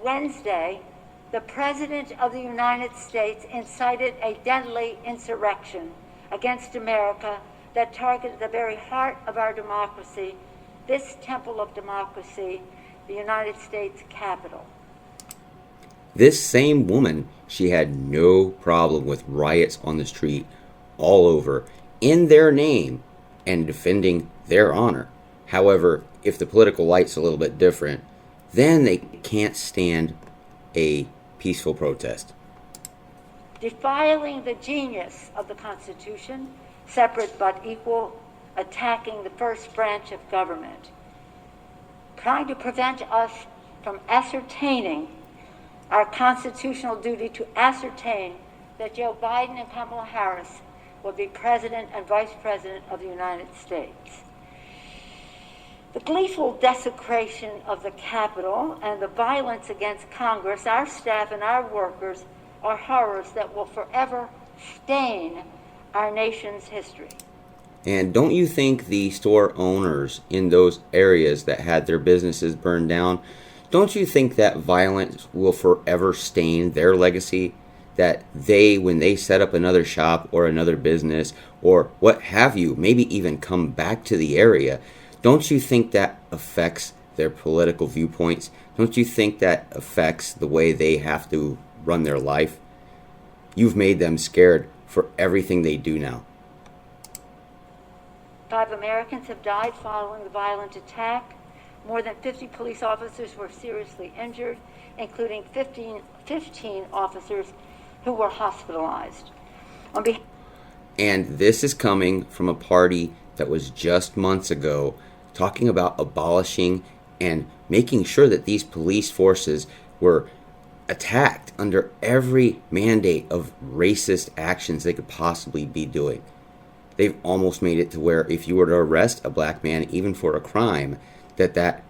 Wednesday, the President of the United States incited a deadly insurrection against America that targeted the very heart of our democracy, this temple of democracy, the United States Capitol. This same woman, she had no problem with riots on the street all over in their name and defending their honor. However, if the political light's a little bit different, then they can't stand a peaceful protest. Defiling the genius of the Constitution, separate but equal, attacking the first branch of government, trying to prevent us from ascertaining our constitutional duty to ascertain that Joe Biden and Kamala Harris will be President and Vice President of the United States. The gleeful desecration of the Capitol and the violence against Congress, our staff, and our workers are horrors that will forever stain our nation's history. And don't you think the store owners in those areas that had their businesses burned down, don't you think that violence will forever stain their legacy? That they, when they set up another shop or another business or what have you, maybe even come back to the area, don't you think that affects their political viewpoints? Don't you think that affects the way they have to run their life? You've made them scared for everything they do now. 5 Americans have died following the violent attack. More than 50 police officers were seriously injured, including 15 officers who were hospitalized. And this is coming from a party that was just months ago talking about abolishing and making sure that these police forces were attacked under every mandate of racist actions they could possibly be doing. They've almost made it to where if you were to arrest a black man, even for a crime, that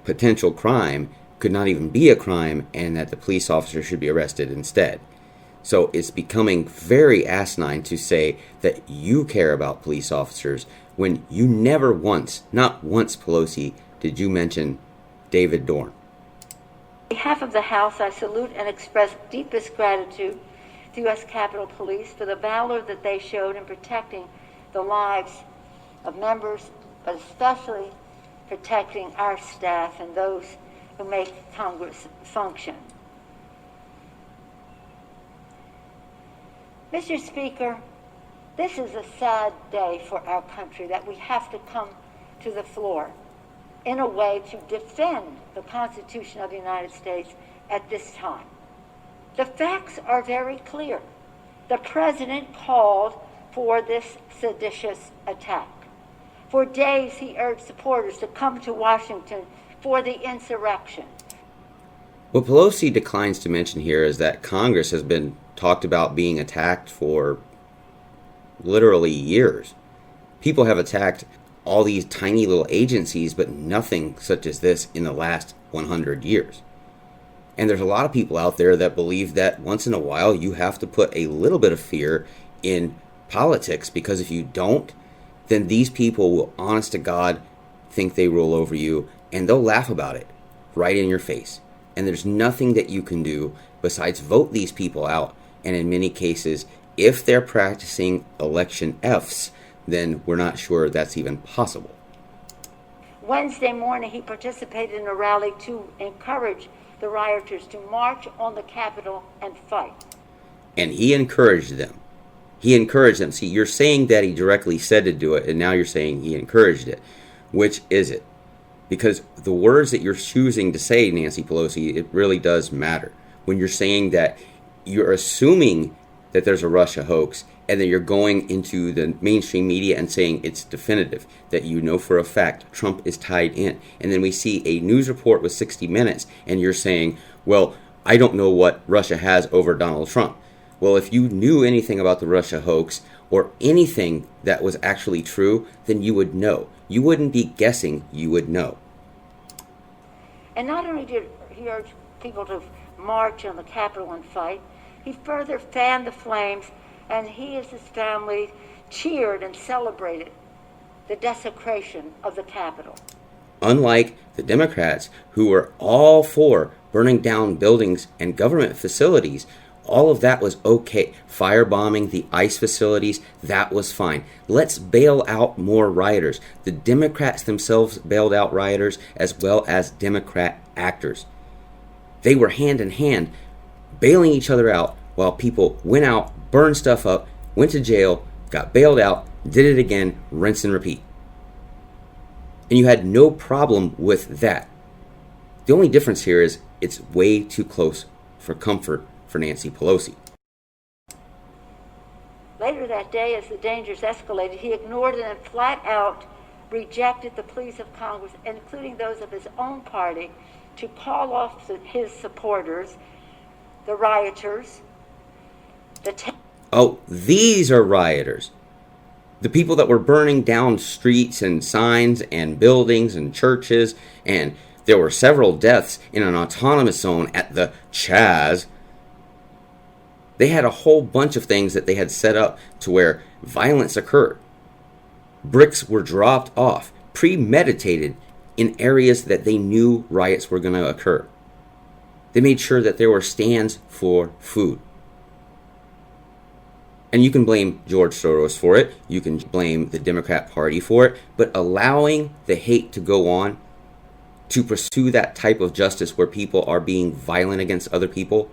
potential crime could not even be a crime and that the police officer should be arrested instead. So it's becoming very asinine to say that you care about police officers when you never once, not once, Pelosi, did you mention David Dorn. On behalf of the House, I salute and express deepest gratitude to U.S. Capitol Police for the valor that they showed in protecting the lives of members, but especially protecting our staff and those who make Congress function. Mr. Speaker, this is a sad day for our country that we have to come to the floor in a way to defend the Constitution of the United States at this time. The facts are very clear. The President called for this seditious attack. For days, he urged supporters to come to Washington for the insurrection. What Pelosi declines to mention here is that Congress has been talked about being attacked for literally years. People have attacked all these tiny little agencies, but nothing such as this in the last 100 years. And there's a lot of people out there that believe that once in a while you have to put a little bit of fear in politics, because if you don't, then these people will, honest to God, think they rule over you, and they'll laugh about it right in your face. And there's nothing that you can do besides vote these people out. And in many cases, if they're practicing election Fs, then we're not sure that's even possible. Wednesday morning, he participated in a rally to encourage the rioters to march on the Capitol and fight. And he encouraged them. He encouraged them. See, you're saying that he directly said to do it, and now you're saying he encouraged it. Which is it? Because the words that you're choosing to say, Nancy Pelosi, it really does matter. When you're saying that you're assuming that there's a Russia hoax, and then you're going into the mainstream media and saying it's definitive, that you know for a fact Trump is tied in. And then we see a news report with 60 Minutes, and you're saying, well, I don't know what Russia has over Donald Trump. Well, if you knew anything about the Russia hoax or anything that was actually true, then you would know. You wouldn't be guessing, you would know. And not only did he urge people to march on the Capitol and fight, he further fanned the flames, and he and his family cheered and celebrated the desecration of the Capitol. Unlike the Democrats, who were all for burning down buildings and government facilities, all of that was okay. Firebombing the ICE facilities, that was fine. Let's bail out more rioters. The Democrats themselves bailed out rioters as well as Democrat actors. They were hand in hand, bailing each other out while people went out, burned stuff up, went to jail, got bailed out, did it again, rinse and repeat. And you had no problem with that. The only difference here is it's way too close for comfort for Nancy Pelosi. Later that day, as the dangers escalated, he ignored and flat out rejected the pleas of Congress, including those of his own party, to call off his supporters, the rioters, these are rioters. The people that were burning down streets and signs and buildings and churches, and there were several deaths in an autonomous zone at the Chaz. They had a whole bunch of things that they had set up to where violence occurred. Bricks were dropped off, premeditated, in areas that they knew riots were going to occur. They made sure that there were stands for food. And you can blame George Soros for it. You can blame the Democrat Party for it. But allowing the hate to go on, to pursue that type of justice where people are being violent against other people,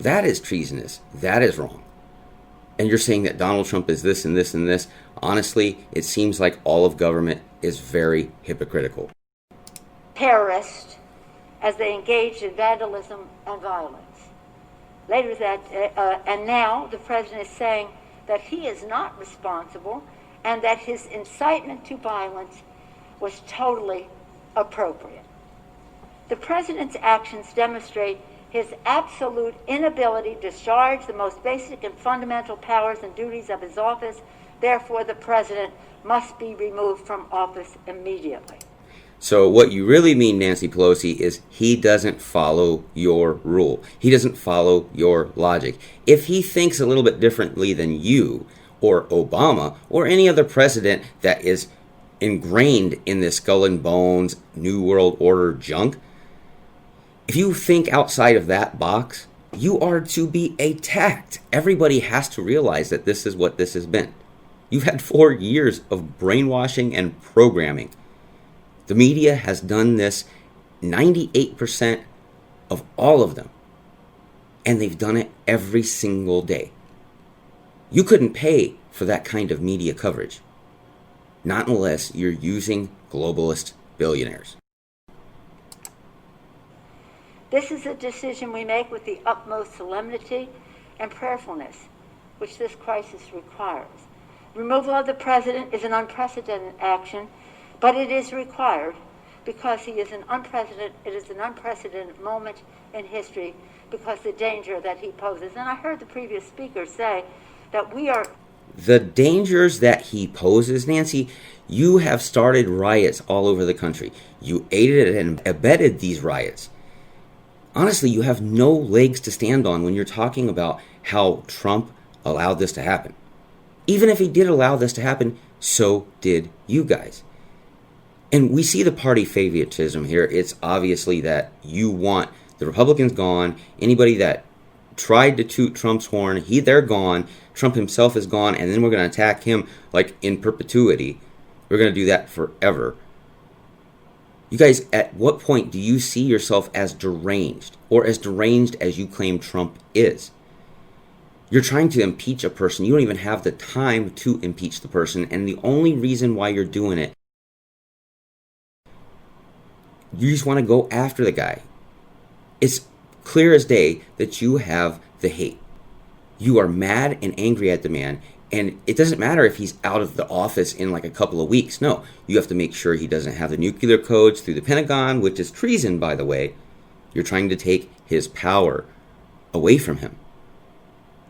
that is treasonous. That is wrong. And you're saying that Donald Trump is this and this and this. Honestly, it seems like all of government is very hypocritical. terrorists as they engaged in vandalism and violence. Later and now the president is saying that he is not responsible and that his incitement to violence was totally appropriate. The president's actions demonstrate his absolute inability to discharge the most basic and fundamental powers and duties of his office. Therefore, the president must be removed from office immediately. So what you really mean, Nancy Pelosi, is he doesn't follow your rule. He doesn't follow your logic. If he thinks a little bit differently than you or Obama or any other president that is ingrained in this skull and bones, New World Order junk, if you think outside of that box, you are to be attacked. Everybody has to realize that this is what this has been. You've had 4 years of brainwashing and programming. The media has done this 98% of all of them. And they've done it every single day. You couldn't pay for that kind of media coverage. Not unless you're using globalist billionaires. This is a decision we make with the utmost solemnity and prayerfulness, which this crisis requires. Removal of the president is an unprecedented action, but it is required because it is an unprecedented moment in history because the danger that he poses. And I heard the previous speaker say that we are... The dangers that he poses, Nancy, you have started riots all over the country. You aided and abetted these riots. Honestly, you have no legs to stand on when you're talking about how Trump allowed this to happen. Even if he did allow this to happen, so did you guys. And we see the party favoritism here. It's obviously that you want the Republicans gone. Anybody that tried to toot Trump's horn, they're gone. Trump himself is gone, and then we're going to attack him like in perpetuity. We're going to do that forever. You guys, at what point do you see yourself as deranged, or as deranged as you claim Trump is? You're trying to impeach a person. You don't even have the time to impeach the person, and the only reason why you're doing it, you just want to go after the guy. It's clear as day that you have the hate. You are mad and angry at the man, and it doesn't matter if he's out of the office in like a couple of weeks. No, you have to make sure he doesn't have the nuclear codes through the Pentagon, which is treason, by the way. You're trying to take his power away from him.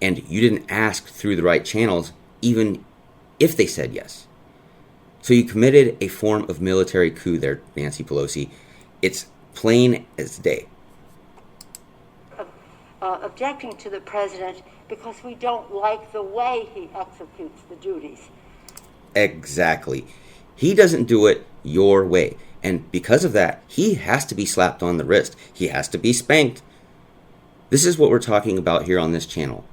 And you didn't ask through the right channels, even if they said yes. So you committed a form of military coup there, Nancy Pelosi. It's plain as day. Objecting to the president because we don't like the way he executes the duties. Exactly. He doesn't do it. your way. And because of that, he has to be slapped on the wrist. He has to be spanked. This is what we're talking about here on this channel.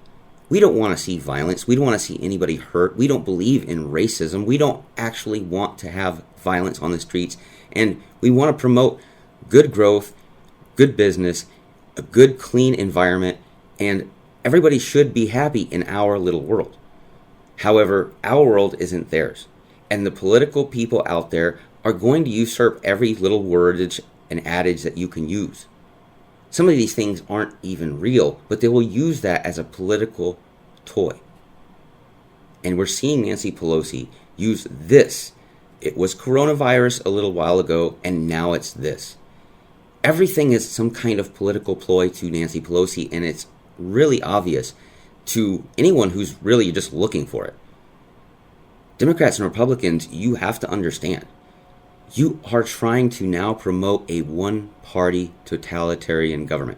We don't want to see violence. We don't want to see anybody hurt. We don't believe in racism. We don't actually want to have violence on the streets. And we want to promote good growth, good business, a good, clean environment, and everybody should be happy in our little world. However, our world isn't theirs. And the political people out there are going to usurp every little wordage and adage that you can use. Some of these things aren't even real, but they will use that as a political toy. And we're seeing Nancy Pelosi use this. It was coronavirus a little while ago, and now it's this. Everything is some kind of political ploy to Nancy Pelosi, and it's really obvious to anyone who's really just looking for it. Democrats and Republicans, you have to understand. You are trying to now promote a one-party totalitarian government.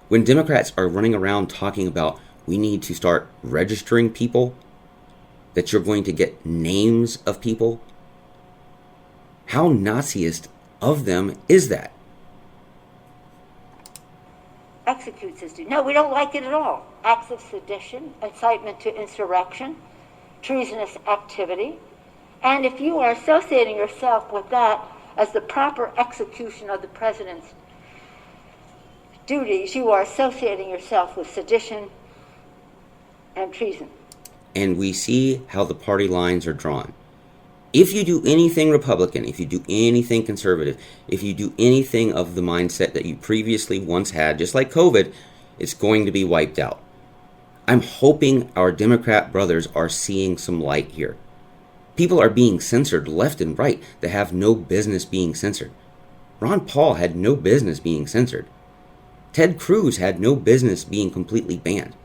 When Democrats are running around talking about we need to start registering people, that you're going to get names of people, how Naziist of them is that? Executes us do. No, we don't like it at all. Acts of sedition, incitement to insurrection, treasonous activity. And if you are associating yourself with that as the proper execution of the president's duties, you are associating yourself with sedition and treason. And we see how the party lines are drawn. If you do anything Republican, if you do anything conservative, if you do anything of the mindset that you previously once had, just like COVID, it's going to be wiped out. I'm hoping our Democrat brothers are seeing some light here. People are being censored left and right that have no business being censored. Ron Paul had no business being censored. Ted Cruz had no business being completely banned.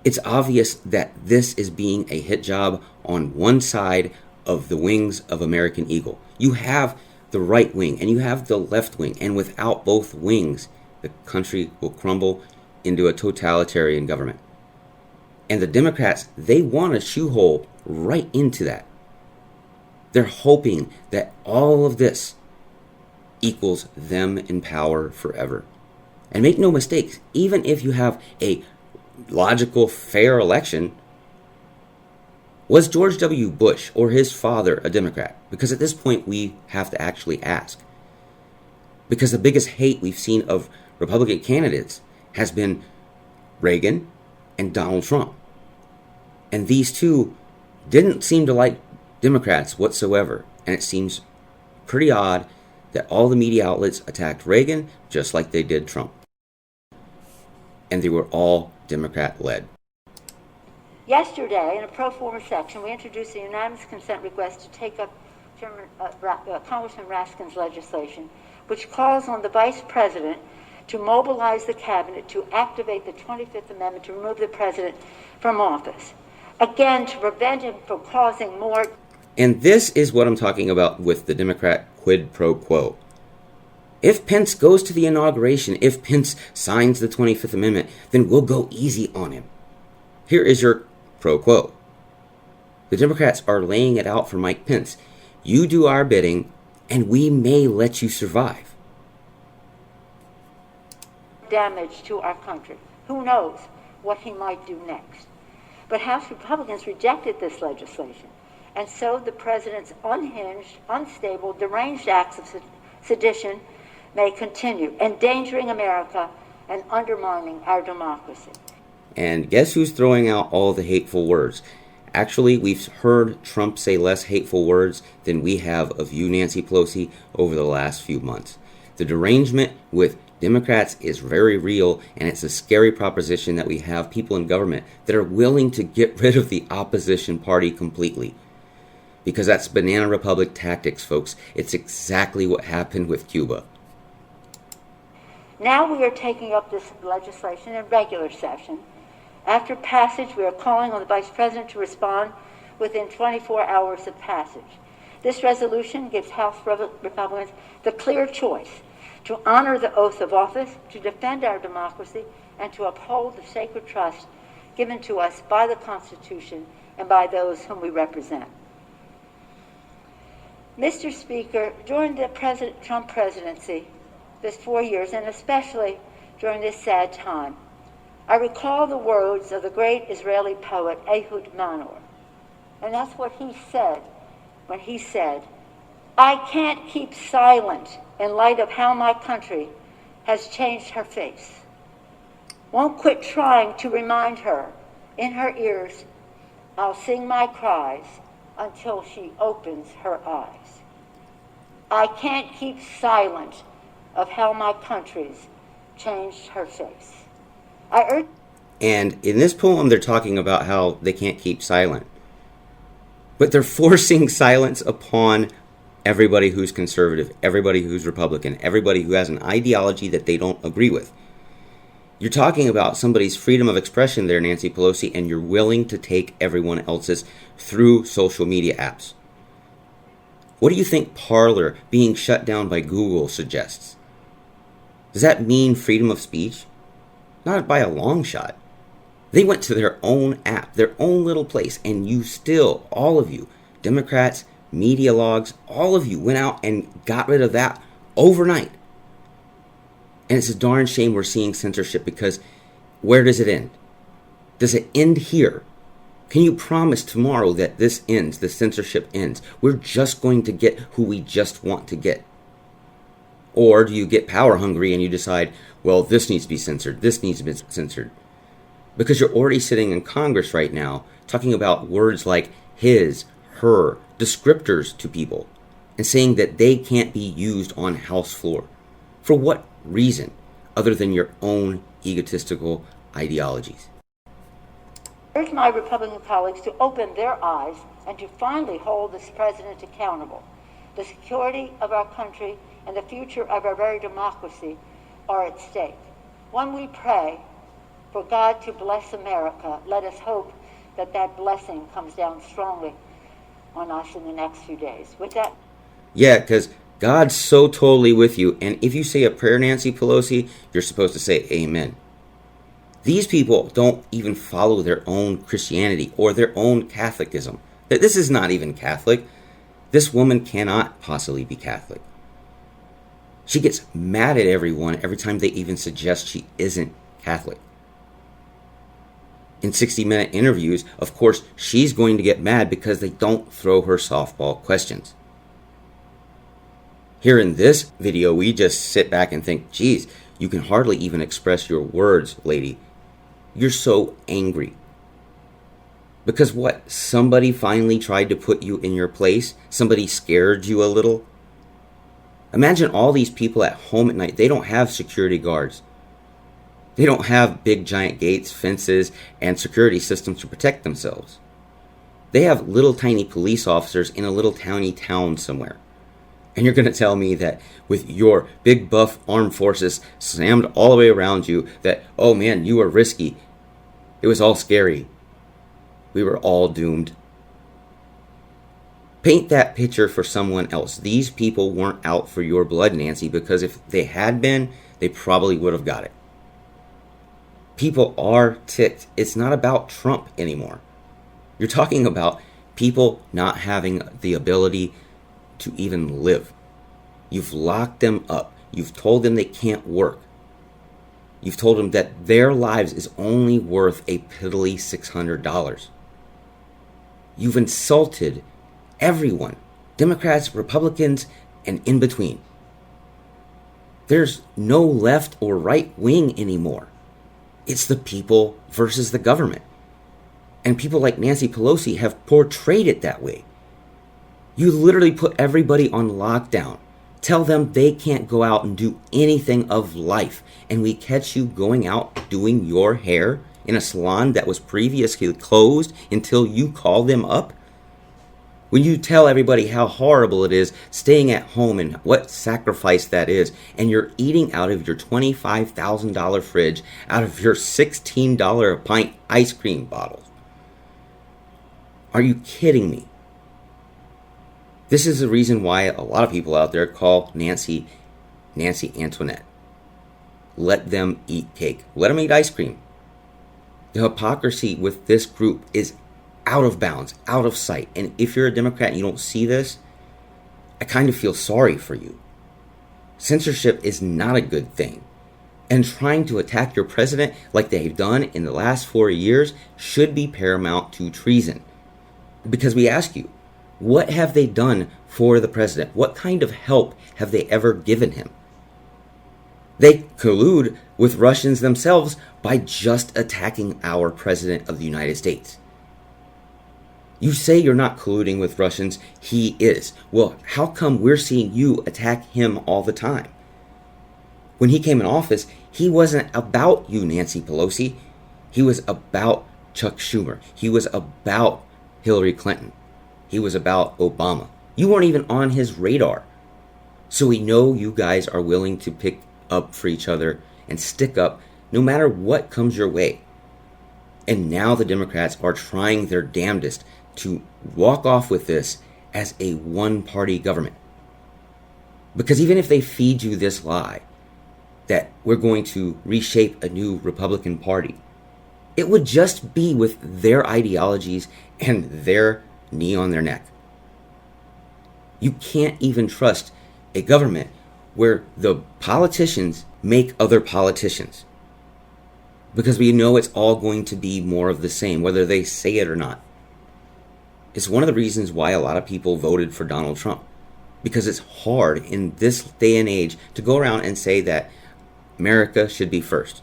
It's obvious that this is being a hit job on one side of the wings of American Eagle. You have the right wing and you have the left wing, and without both wings, the country will crumble into a totalitarian government. And the Democrats, they want a shoehole right into that. They're hoping that all of this equals them in power forever. And make no mistakes, even if you have a logical, fair election, was George W. Bush or his father a Democrat? Because at this point we have to actually ask. Because the biggest hate we've seen of Republican candidates has been Reagan and Donald Trump. And these two didn't seem to like Democrats whatsoever. And it seems pretty odd that all the media outlets attacked Reagan just like they did Trump. And they were all Democrat-led. Yesterday, in a pro forma section, we introduced a unanimous consent request to take up Congressman Raskin's legislation, which calls on the Vice President to mobilize the Cabinet to activate the 25th Amendment to remove the President from office. Again, to prevent him from causing more. And this is what I'm talking about with the Democrat quid pro quo. If Pence goes to the inauguration, if Pence signs the 25th Amendment, then we'll go easy on him. Here is your pro quo. The Democrats are laying it out for Mike Pence. You do our bidding, and we may let you survive. Damage to our country. Who knows what he might do next? But House Republicans rejected this legislation, and so the president's unhinged, unstable, deranged acts of sedition may continue, endangering America and undermining our democracy. And guess who's throwing out all the hateful words? Actually, we've heard Trump say less hateful words than we have of you, Nancy Pelosi, over the last few months. The derangement with Democrats is very real, and it's a scary proposition that we have people in government that are willing to get rid of the opposition party completely. Because that's banana republic tactics, folks. It's exactly what happened with Cuba. Now we are taking up this legislation in regular session. After passage, we are calling on the Vice President to respond within 24 hours of passage. This resolution gives House Republicans the clear choice to honor the oath of office, to defend our democracy, and to uphold the sacred trust given to us by the Constitution and by those whom we represent. Mr. Speaker, during the Trump presidency, this 4 years, and especially during this sad time, I recall the words of the great Israeli poet Ehud Manor. And that's what he said when he said, "I can't keep silent in light of how my country has changed her face. Won't quit trying to remind her in her ears, I'll sing my cries until she opens her eyes. I can't keep silent of how my country's changed her face." And in this poem, they're talking about how they can't keep silent. But they're forcing silence upon everybody who's conservative, everybody who's Republican, everybody who has an ideology that they don't agree with. You're talking about somebody's freedom of expression there, Nancy Pelosi, and you're willing to take everyone else's through social media apps. What do you think Parler being shut down by Google suggests? Does that mean freedom of speech? Not by a long shot. They went to their own app, their own little place, and you still, all of you, Democrats, media logs, all of you went out and got rid of that overnight. And it's a darn shame we're seeing censorship, because where does it end? Does it end here? Can you promise tomorrow that this ends, the censorship ends? We're just going to get who we just want to get. Or do you get power hungry and you decide, well, this needs to be censored, this needs to be censored? Because you're already sitting in Congress right now talking about words like his, her, descriptors to people, and saying that they can't be used on House floor. For what reason other than your own egotistical ideologies? I urge my Republican colleagues to open their eyes and to finally hold this president accountable. The security of our country and the future of our very democracy are at stake. When we pray for God to bless America, let us hope that that blessing comes down strongly on us in the next few days. With that, yeah, because God's so totally with you, and if you say a prayer, Nancy Pelosi, you're supposed to say amen. These people don't even follow their own Christianity or their own Catholicism. This is not even Catholic. This woman cannot possibly be Catholic. She gets mad at everyone every time they even suggest she isn't Catholic. In 60-minute interviews, of course, she's going to get mad because they don't throw her softball questions. Here in this video, we just sit back and think, geez, you can hardly even express your words, lady. You're so angry. Because what? Somebody finally tried to put you in your place? Somebody scared you a little? Imagine all these people at home at night. They don't have security guards. They don't have big giant gates, fences, and security systems to protect themselves. They have little tiny police officers in a little tiny town somewhere. And you're going to tell me that with your big buff armed forces slammed all the way around you that, oh man, you were risky. It was all scary. We were all doomed. Paint that picture for someone else. These people weren't out for your blood, Nancy, because if they had been, they probably would have got it. People are ticked. It's not about Trump anymore. You're talking about people not having the ability to even live. You've locked them up. You've told them they can't work. You've told them that their lives is only worth a piddly $600. You've insulted everyone, Democrats, Republicans, and in between. There's no left or right wing anymore. It's the people versus the government. And people like Nancy Pelosi have portrayed it that way. You literally put everybody on lockdown. Tell them they can't go out and do anything of life. And we catch you going out doing your hair in a salon that was previously closed until you call them up. When you tell everybody how horrible it is staying at home and what sacrifice that is, and you're eating out of your $25,000 fridge, out of your $16 a pint ice cream bottles. Are you kidding me? This is the reason why a lot of people out there call Nancy Antoinette. Let them eat cake. Let them eat ice cream. The hypocrisy with this group is out of bounds, out of sight. And if you're a Democrat and you don't see this, I kind of feel sorry for you. Censorship is not a good thing. And trying to attack your president like they've done in the last 4 years should be paramount to treason. Because we ask you, what have they done for the president? What kind of help have they ever given him? They collude with Russians themselves by just attacking our president of the United States. You say you're not colluding with Russians, he is. Well, how come we're seeing you attack him all the time? When he came in office, he wasn't about you, Nancy Pelosi. He was about Chuck Schumer. He was about Hillary Clinton. He was about Obama. You weren't even on his radar. So we know you guys are willing to pick up for each other and stick up no matter what comes your way. And now the Democrats are trying their damnedest to walk off with this as a one-party government. Because even if they feed you this lie that we're going to reshape a new Republican Party, it would just be with their ideologies and their knee on their neck. You can't even trust a government where the politicians make other politicians. Because we know it's all going to be more of the same, whether they say it or not. It's one of the reasons why a lot of people voted for Donald Trump. Because it's hard in this day and age to go around and say that America should be first.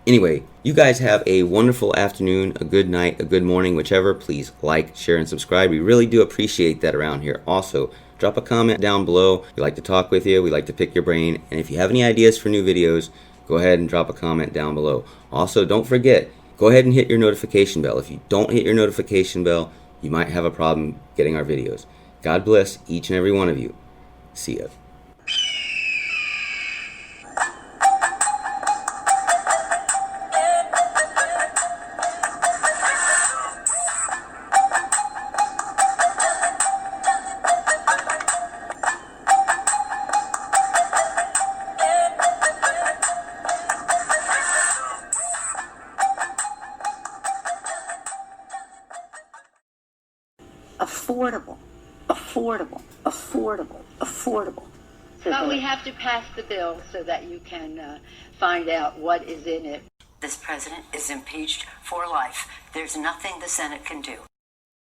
Anyway, you guys have a wonderful afternoon, a good night, a good morning, whichever. Please like, share, and subscribe. We really do appreciate that around here. Also, drop a comment down below. We like to talk with you. We like to pick your brain. And if you have any ideas for new videos, go ahead and drop a comment down below. Also, don't forget, go ahead and hit your notification bell. If you don't hit your notification bell, you might have a problem getting our videos. God bless each and every one of you. See ya. Affordable. But we have to pass the bill so that you can find out what is in it. This president is impeached for life. There's nothing the Senate can do.